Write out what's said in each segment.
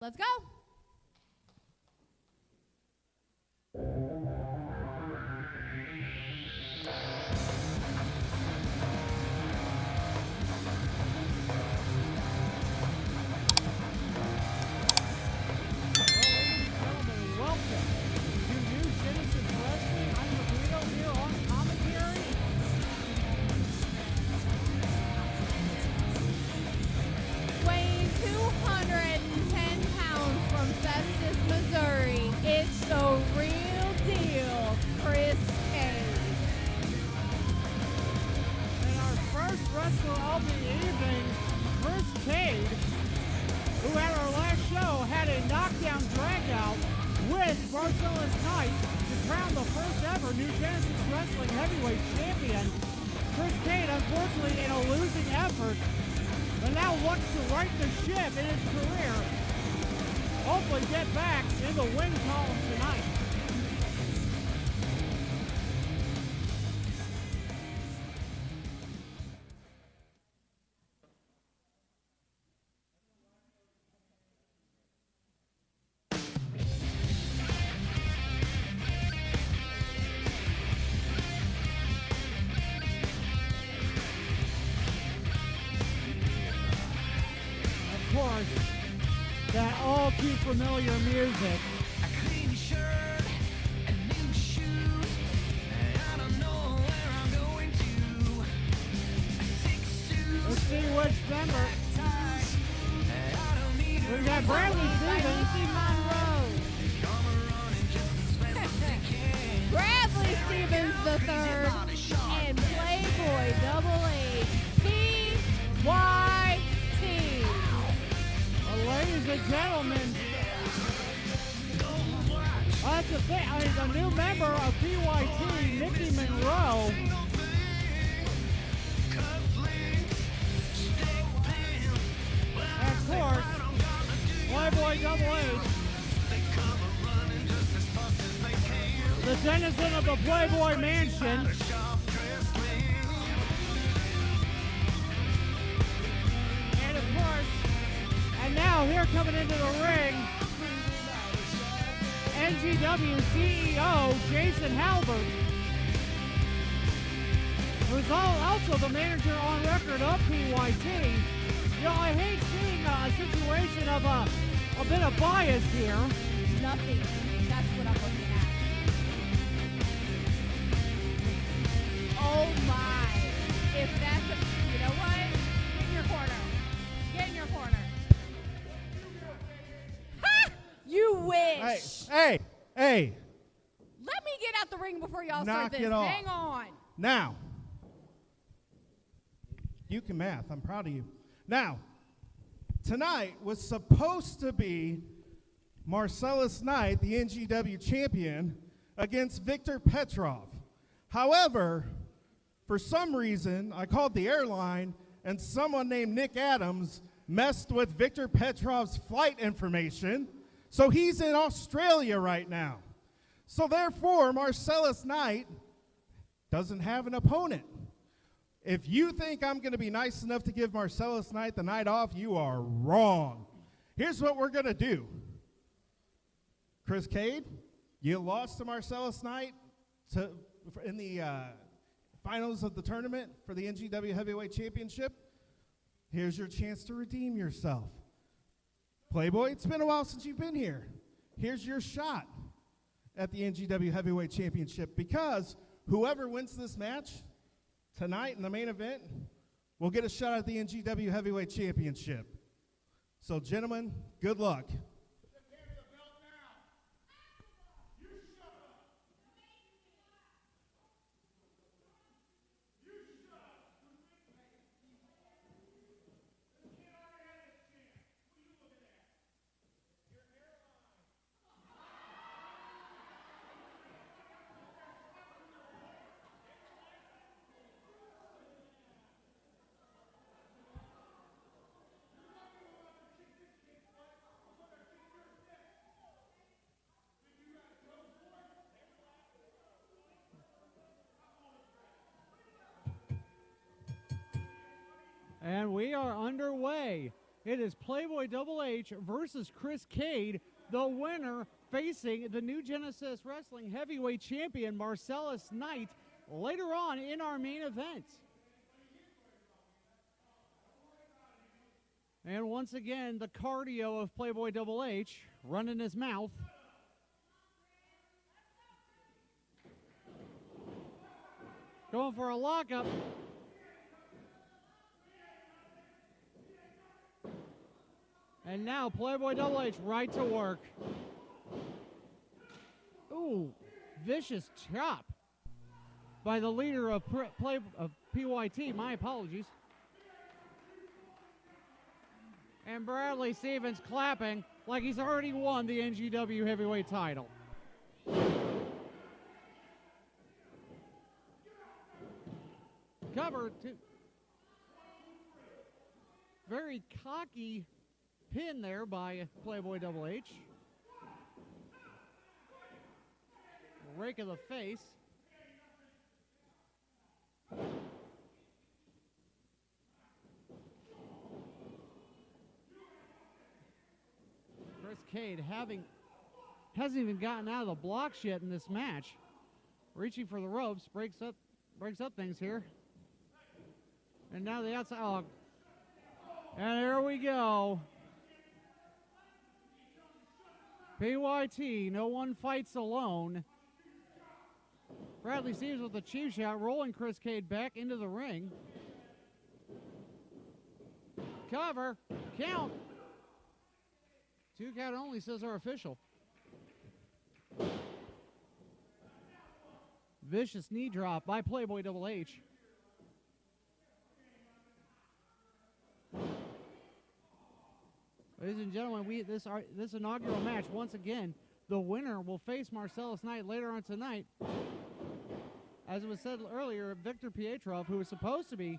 Let's go. Weighing 210 pounds from Festus, Missouri, it's the real deal, Chris Kade. And our first wrestler of the evening, Chris Kade, who at our last show had a knockdown dragout with Marcellus Knight to crown the first ever New Genesis Wrestling Heavyweight Champion. Chris Kade, unfortunately, in a losing effort, but now wants to right the ship in his career. Hopefully get back in the win column tonight. Of course, that all too familiar music. A clean shirt and new shoes, and I don't know where I'm going to. A thick suit, Let's see which member. tie, and I don't need We've got Bradley Stevens. come running just as fast as they can. Bradley Stevens III and Playboy Double H, PYT. Ladies and gentlemen, that's the thing. A new member of PYT, Nikki Monroe. And of course, Playboy Double H, the denizen of the Playboy Mansion. And of course, and now here coming into the ring, NGW CEO Jason Halbert, who's also the manager on record of PYT. You know, I hate seeing a situation of a bit of bias here. Nothing. That's what I'm looking at. Oh my. If that's a, you know what? Get in your corner. Get in your corner. Ha! You wish. Hey, Let me get out the ring before y'all Knock start this. it off. Hang on. now, you can math. I'm proud of you. Now, tonight was supposed to be Marcellus Knight, the NGW champion, against Victor Petrov. However, for some reason, I called the airline, and someone named Nick Adams messed with Victor Petrov's flight information, so he's in Australia right now. So therefore, Marcellus Knight doesn't have an opponent. If you think I'm going to be nice enough to give Marcellus Knight the night off, you are wrong. Here's what we're going to do. Chris Kade, you lost to Marcellus Knight in the finals of the tournament for the NGW Heavyweight Championship. Here's your chance to redeem yourself. Playboy, it's been a while since you've been here. Here's your shot at the NGW Heavyweight Championship, because whoever wins this match tonight in the main event will get a shot at the NGW Heavyweight Championship. So, gentlemen, good luck. And we are underway It is Playboy Double H versus Chris Kade, the winner facing the New Genesis Wrestling Heavyweight Champion Marcellus Knight later on in our main event. And once again, the cardio of Playboy Double H running his mouth. Going for a lockup. And now Playboy Double H right to work. Ooh, vicious chop by the leader of PYT. My apologies. And Bradley Stevens clapping like he's already won the NGW heavyweight title. Cover to very cocky pin there by Playboy Double H. Rake of the face. Chris Kade hasn't even gotten out of the blocks yet in this match. Reaching for the ropes, breaks up things here. And now the outside. Oh. And here we go. PYT, no one fights alone. Bradley Stevens with a cheap shot, rolling Chris Kade back into the ring. Cover, count. 2 count only, says our official. Vicious knee drop by Playboy Double H. Ladies and gentlemen, this inaugural match, once again, the winner will face Marcellus Knight later on tonight. As it was said earlier, Victor Pietrov, who was supposed to be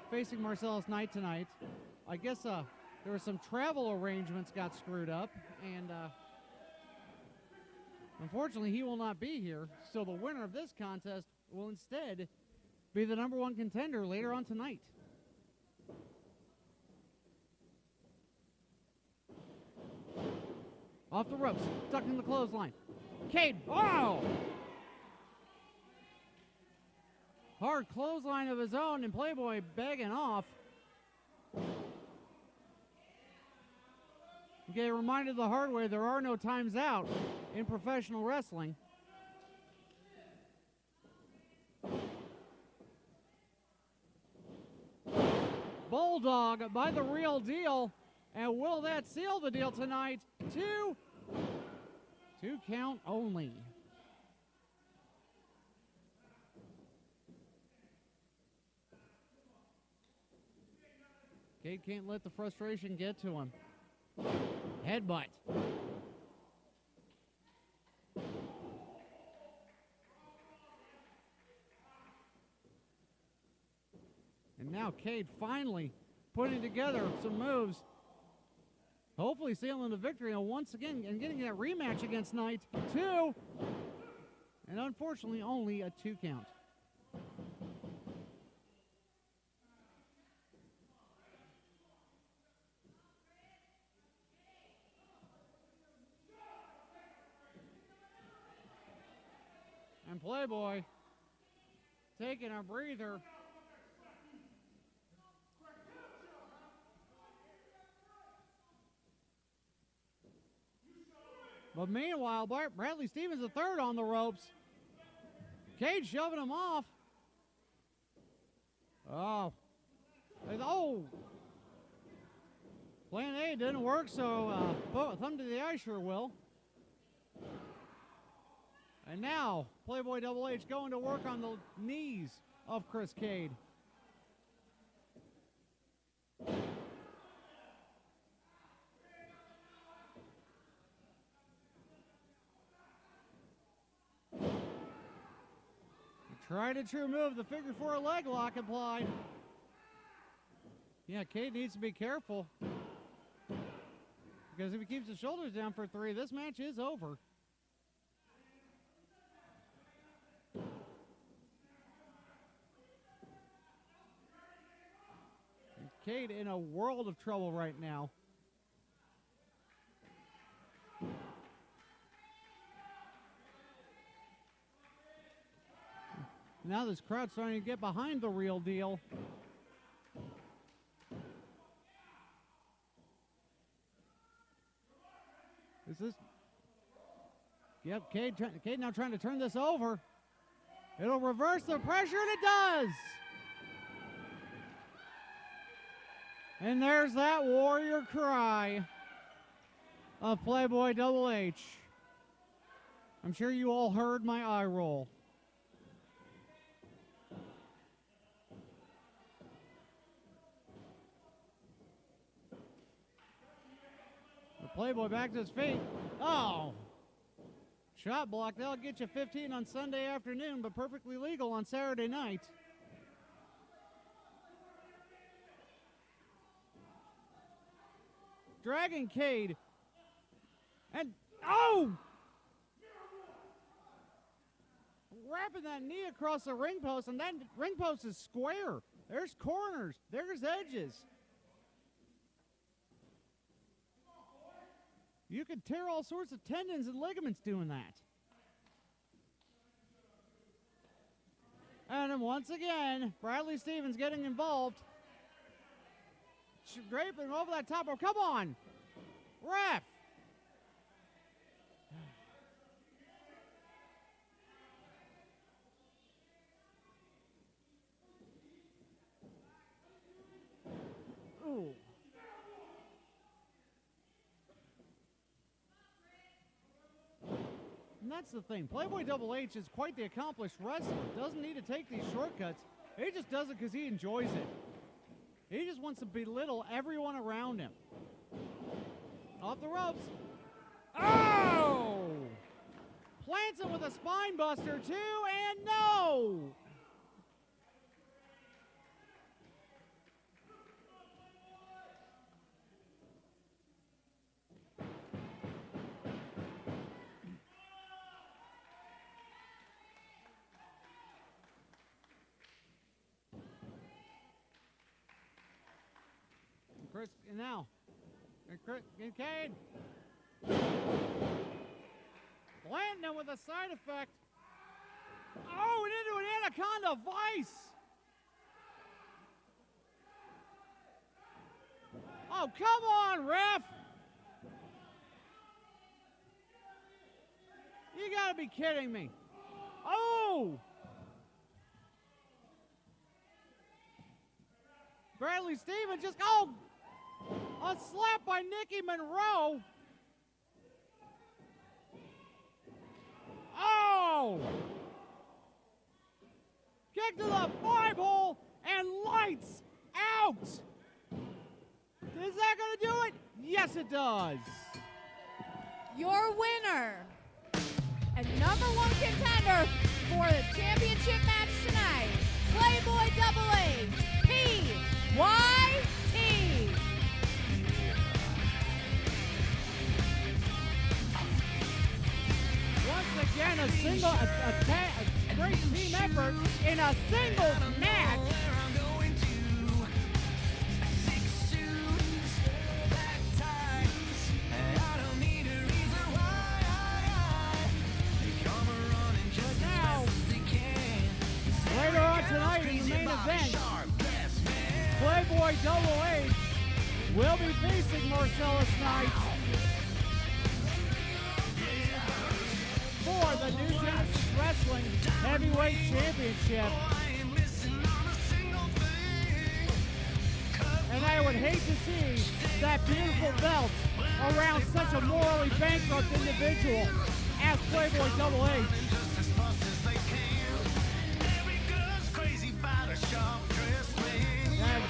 facing Marcellus Knight tonight, I guess there were some travel arrangements got screwed up, and unfortunately he will not be here. So the winner of this contest will instead be the #1 contender later on tonight. Off the ropes, stuck in the clothesline. Kade, oh! Hard clothesline of his own, and Playboy begging off. Okay, reminded the hard way, there are no times out in professional wrestling. Bulldog by the Real Deal. And will that seal the deal tonight? 2 count only. Kade can't let the frustration get to him. Headbutt. And now Kade finally putting together some moves. Hopefully sealing the victory, and once again, and getting that rematch against Knight. 2. And unfortunately, only a 2 count. And Playboy taking a breather. But meanwhile, Bradley Stevens, the third on the ropes. Kade shoving him off. Oh. Plan A didn't work, so thumb to the eye sure will. And now, Playboy Double H going to work on the knees of Chris Kade. Tried a true move, the figure 4 leg lock applied. Yeah, Kade needs to be careful. Because if he keeps his shoulders down for 3, this match is over. Kade in a world of trouble right now. Now this crowd's starting to get behind the real deal. Is this? Yep, Kade now trying to turn this over. It'll reverse the pressure, and it does. And there's that warrior cry of Playboy Double H. I'm sure you all heard my eye roll. The Playboy back to his feet. Oh! Shot block. That'll get you 15 on Sunday afternoon, but perfectly legal on Saturday night. Dragging Kade. And, oh! Wrapping that knee across the ring post, and that ring post is square. There's corners. There's edges. You could tear all sorts of tendons and ligaments doing that. And then once again, Bradley Stevens getting involved. Draping over that top rope. Come on, ref. Ooh. And that's the thing. Playboy Double H is quite the accomplished wrestler. Doesn't need to take these shortcuts. He just does it because he enjoys it. He just wants to belittle everyone around him. Off the ropes. Oh! Plants him with a spine buster, too, and no! Chris, and now, Chris Kade. Planting him with a side effect. Oh, and into an anaconda vice. Oh, come on, ref. You gotta be kidding me. Oh! Bradley Stevens just, oh! A slap by Nikki Monroe. Oh! Kick to the 5-hole and lights out. Is that going to do it? Yes, it does. Your winner and #1 contender for the championship match tonight, Playboy Double H, PYT. Once again, a great team effort in a singles match. Later on tonight in the main event, Playboy Double H will be facing Marcellus Knight for the New Genesis Wrestling Heavyweight Championship. And I would hate to see that beautiful belt around such a morally bankrupt individual as Playboy Double H.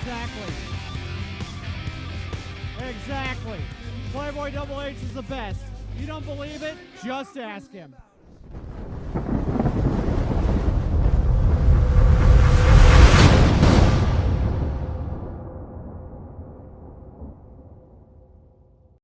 Exactly. Exactly. Playboy Double H is the best. You don't believe it? Just ask him.